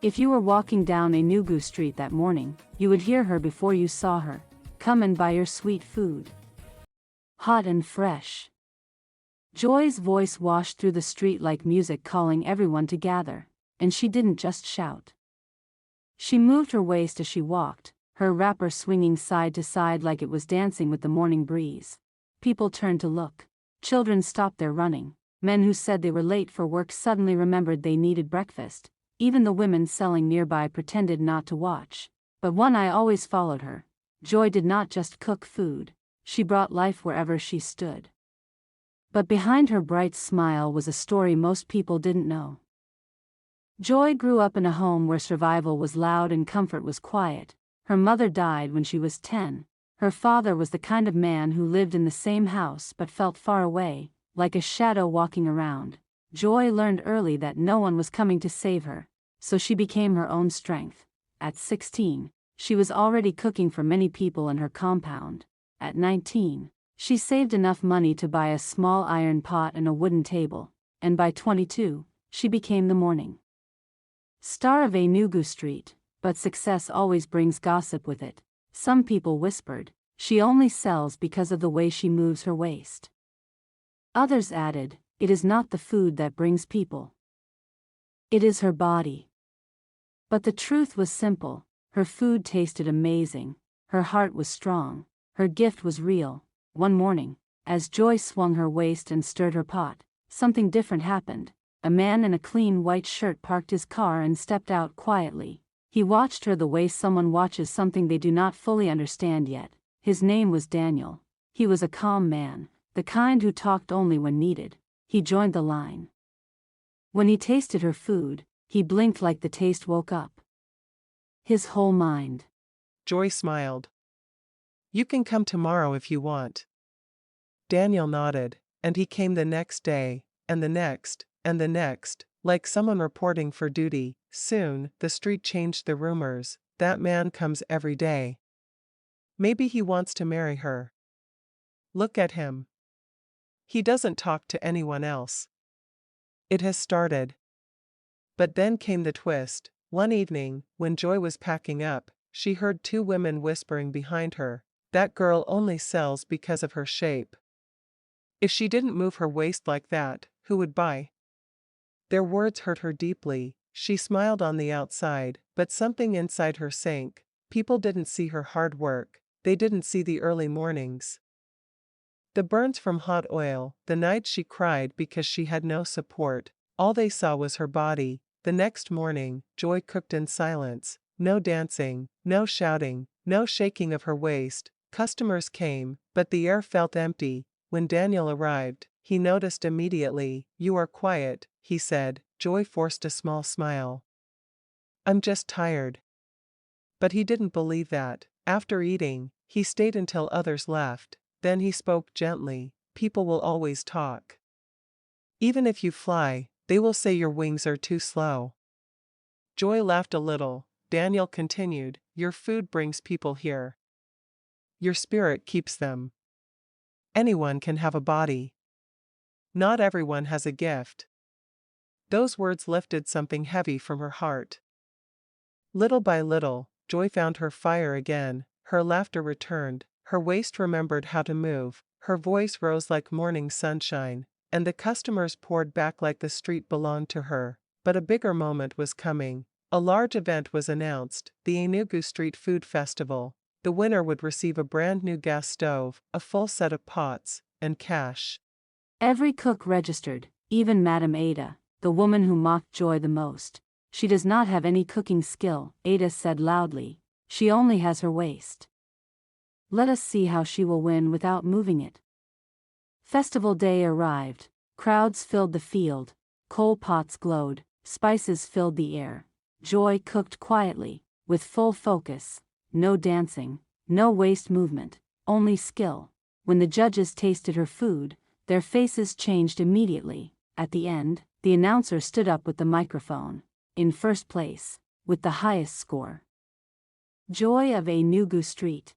If you were walking down Enugu Street that morning, you would hear her before you saw her. Come and buy your sweet food. Hot and fresh. Joy's voice washed through the street like music calling everyone to gather, and she didn't just shout. She moved her waist as she walked, her wrapper swinging side to side like it was dancing with the morning breeze. People turned to look. Children stopped their running. Men who said they were late for work suddenly remembered they needed breakfast. Even the women selling nearby pretended not to watch. But one eye always followed her. Joy did not just cook food, she brought life wherever she stood. But behind her bright smile was a story most people didn't know. Joy grew up in a home where survival was loud and comfort was quiet. Her mother died when she was 10. Her father was the kind of man who lived in the same house but felt far away, like a shadow walking around. Joy learned early that no one was coming to save her, so she became her own strength. At 16, she was already cooking for many people in her compound. At 19, she saved enough money to buy a small iron pot and a wooden table, and by 22, she became the morning star of Enugu Street. But success always brings gossip with it. Some people whispered, she only sells because of the way she moves her waist. Others added, it is not the food that brings people. It is her body. But the truth was simple, her food tasted amazing, her heart was strong, her gift was real. One morning, as Joy swung her waist and stirred her pot, something different happened. A man in a clean white shirt parked his car and stepped out quietly. He watched her the way someone watches something they do not fully understand yet. His name was Daniel. He was a calm man, the kind who talked only when needed. He joined the line. When he tasted her food, he blinked like the taste woke up his whole mind. Joy smiled. You can come tomorrow if you want. Daniel nodded, and he came the next day, and the next, and the next, like someone reporting for duty. Soon, the street changed the rumors. That man comes every day. Maybe he wants to marry her. Look at him. He doesn't talk to anyone else. It has started. But then came the twist. One evening, when Joy was packing up, she heard two women whispering behind her, that girl only sells because of her shape. If she didn't move her waist like that, who would buy? Their words hurt her deeply. She smiled on the outside, but something inside her sank. People didn't see her hard work. They didn't see the early mornings, the burns from hot oil, the nights she cried because she had no support. All they saw was her body. The next morning, Joy cooked in silence. No dancing, no shouting, no shaking of her waist. Customers came, but the air felt empty. When Daniel arrived, he noticed immediately. You are quiet, he said. Joy forced a small smile. I'm just tired. But he didn't believe that. After eating, he stayed until others left. Then he spoke gently. People will always talk. Even if you fly, they will say your wings are too slow. Joy laughed a little. Daniel continued, your food brings people here. Your spirit keeps them. Anyone can have a body. Not everyone has a gift. Those words lifted something heavy from her heart. Little by little, Joy found her fire again. Her laughter returned. Her waist remembered how to move. Her voice rose like morning sunshine, and the customers poured back like the street belonged to her. But a bigger moment was coming. A large event was announced, the Enugu Street Food Festival. The winner would receive a brand new gas stove, a full set of pots, and cash. Every cook registered, even Madame Ada, the woman who mocked Joy the most. She does not have any cooking skill, Ada said loudly. She only has her waist. Let us see how she will win without moving it. Festival day arrived. Crowds filled the field. Coal pots glowed. Spices filled the air. Joy cooked quietly, with full focus. No dancing, no waist movement, only skill. When the judges tasted her food, their faces changed immediately. At the end, the announcer stood up with the microphone. In first place, with the highest score, Joy of Enugu Street.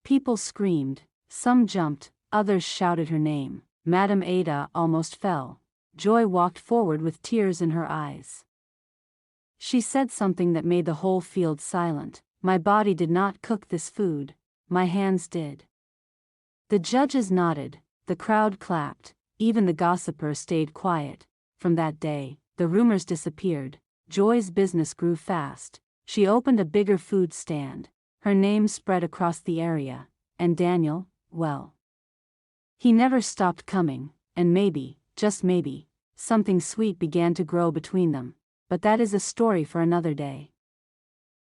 People screamed, some jumped, others shouted her name. Madame Ada almost fell. Joy walked forward with tears in her eyes. She said something that made the whole field silent. My body did not cook this food, my hands did. The judges nodded, the crowd clapped, even the gossiper stayed quiet. From that day, the rumors disappeared. Joy's business grew fast. She opened a bigger food stand. Her name spread across the area, and Daniel, well, he never stopped coming, and maybe, just maybe, something sweet began to grow between them. But that is a story for another day.